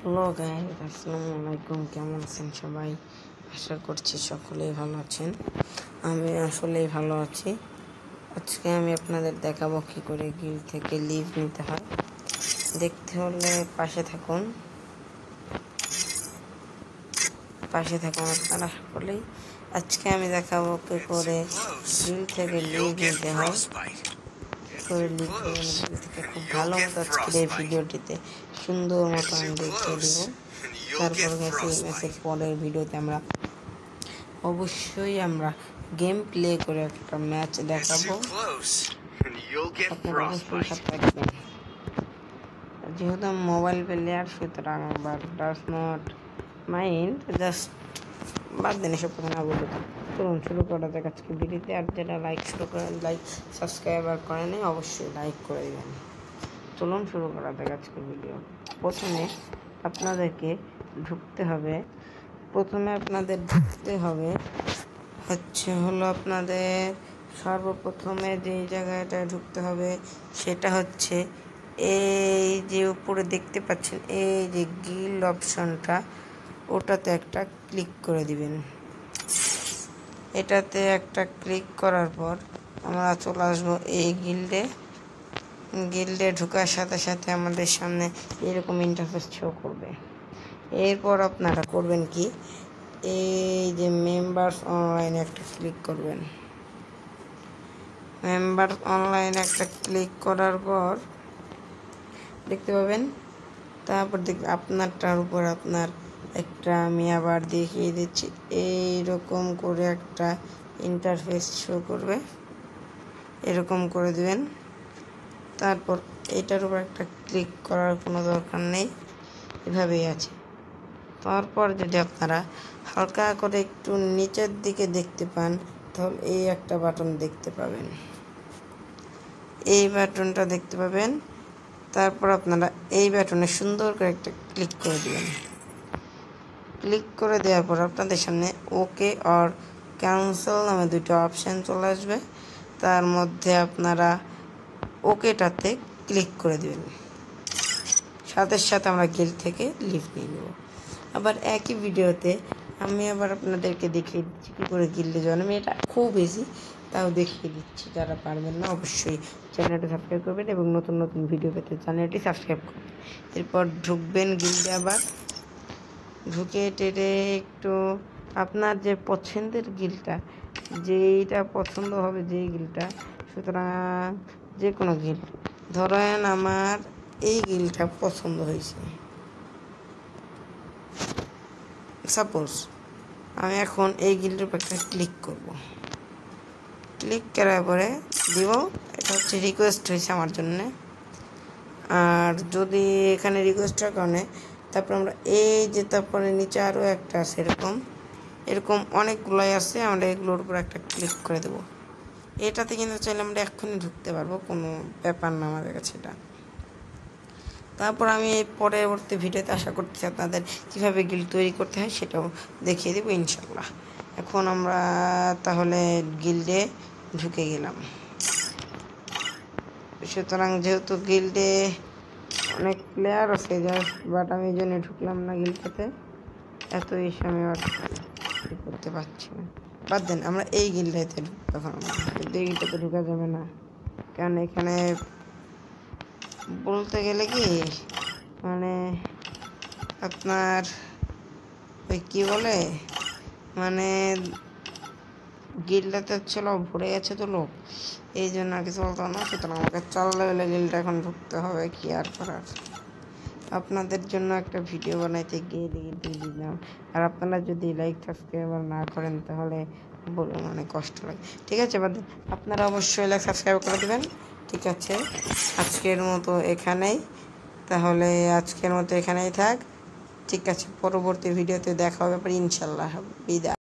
Hello guys, আসসালামু আলাইকুম। কেমন আছেন সবাই? আশা করছি সকলেই ভালো আছেন। আমি আসলেই ভালো আছি। আজকে আমি আপনাদের দেখাবো কী করে গিল থেকে লিভ নিতে হয়। দেখতে হলে পাশে থাকুন আপনারা সকলেই। আজকে আমি দেখাবো কী করে গিল থেকে লিভ নিতে হয়, করে লিভ গিল থেকে খুব ভালো মতো আজকের এই ভিডিওটিতে সুন্দর মতো আমি দেখিয়ে দিব। তারপর ম্যাচের পরের ভিডিওতে আমরা অবশ্যই গেম প্লে করে একটা ম্যাচ দেখাবো। আপনারা অবশ্যই সাথে থাকবেন। যেহেতু আমি মোবাইল প্লেয়ার, সুতরাং ডাস নট মাইন্ড, জাস্ট বাদ দেন এসব কথা না বলতে। চলুন শুরু করা যাক আজকে ভিডিওতে। আর যেটা লাইক সাবস্ক্রাইব আর করেনি অবশ্যই লাইক করে দেবেন। চলুন শুরু করা যাক আজকের ভিডিও। প্রথমে আপনাদের ঢুকতে হবে আপনাদের সর্বপ্রথমে যেই জায়গাটায় ঢুকতে হবে সেটা হচ্ছে এই যে উপরে দেখতে পাচ্ছেন এই যে গিল অপশনটা, ওটাতে একটা ক্লিক করে দিবেন। এটাতে একটা ক্লিক করার পর আমরা চলে আসবো এই গিল্ডে ঢোকার সাথে সাথে আমাদের সামনে এরকম ইন্টারফেস শো করবে। এরপর আপনারা করবেন কি, এই যে মেম্বার্স অনলাইনে একটা ক্লিক করবেন। মেম্বার্স অনলাইনে একটা ক্লিক করার পর দেখতে পাবেন, তারপর দেখবেন আপনারটার উপর একটা আমি আবার দেখিয়ে দিচ্ছি, এইরকম করে একটা ইন্টারফেস শো করবে। এরকম করে দিবেন। তারপর এটার উপর একটা ক্লিক করার কোনো দরকার নেই, এভাবেই আছে। তারপর যদি আপনারা হালকা করে একটু নিচের দিকে দেখতে পান, তাহলে এই একটা বাটন দেখতে পাবেন, এই বাটনটা দেখতে পাবেন। তারপর আপনারা এই বাটনে সুন্দর করে একটা ক্লিক করে দেবেন। ক্লিক করে দেওয়ার পর আপনাদের সামনে ওকে আর ক্যান্সেল নামে দুটো অপশান চলে আসবে। তার মধ্যে আপনারা ওকেটাতে ক্লিক করে দেবেন। সাথে সাথে আমরা গিল থেকে লিভ নিয়ে নেব। আবার একই ভিডিওতে আমি আপনাদেরকে দেখিয়ে দিচ্ছি কী করে গিল্ডে জয়েন। আমি এটা খুব ইজি, তাও দেখিয়ে দিচ্ছি। যারা পারবেন না অবশ্যই চ্যানেলটি সাবস্ক্রাইব করবেন এবং নতুন নতুন ভিডিও পেতে চ্যানেলটি সাবস্ক্রাইব করবেন। এরপর ঢুকবেন গিল্ডে। আবার ঢুকে টেরে একটু আপনার যে পছন্দের গিলটা, যেইটা পছন্দ হবে যেই গিলটা, সুতরাং যে কোনো গিল, ধরেন আমার এই গিলটা পছন্দ হয়েছে, সাপোজ আমি এখন এই গিল্ডের উপর একটা ক্লিক করব। ক্লিক করার পরে দিব, এটা হচ্ছে রিকোয়েস্ট হয়েছে আমার জন্যে। আর যদি এখানে রিকোয়েস্টের কারণে তারপর আমরা এই যে তারপরে নিচে আরও একটা আছে, এরকম অনেকগুলোই আছে, আমরা এগুলোর উপর একটা ক্লিক করে দেবো। এটাতে কিন্তু চাইলে আমরা এক্ষুনি ঢুকতে পারবো, কোনো ব্যাপার না আমাদের কাছে এটা। তারপর আমি এই পরবর্তী ভিডিওতে আশা করতেছি আপনাদের কীভাবে গিল্ড তৈরি করতে হয় সেটাও দেখিয়ে দেবো ইনশাল্লাহ। এখন আমরা তাহলে গিল্ডে ঢুকে গেলাম। সুতরাং যেহেতু গিল্ডে অনেক প্লেয়ার আছে, বাট আমি এই জন্য ঢুকলাম না গিল্ডটাতে, এত এসে আমি আর করতে পারছি না। বাদ দেন, আমরা এই গিল্ডটাতে ঢুকবো। এখন এই গিল্ডটাতে ঢুকা যাবে না, কারণ এখানে বলতে গেলে কি মানে আপনার ওই কী বলে মানে গিল্ডটাতে ছিল ভরে গেছে তো লোক, এই জন্য আর কিছু বলতো না। সুতরাং আমাকে 4 লেভেলে গিল্ডটা এখন ঢুকতে হবে, কি আর করার। আপনাদের জন্য একটা ভিডিও বানাইতে গিয়ে দিলাম। আর আপনারা যদি লাইক সাবস্ক্রাইব না করেন তাহলে বলুন, অনেক কষ্ট লাগে। ঠিক আছে, বাদ আপনারা অবশ্যই লাইক সাবস্ক্রাইব করে দেবেন। ঠিক আছে, আজকের মতো এখানেই থাক। ঠিক আছে, পরবর্তী ভিডিওতে দেখা হবে ইনশাল্লাহ। বিদায়।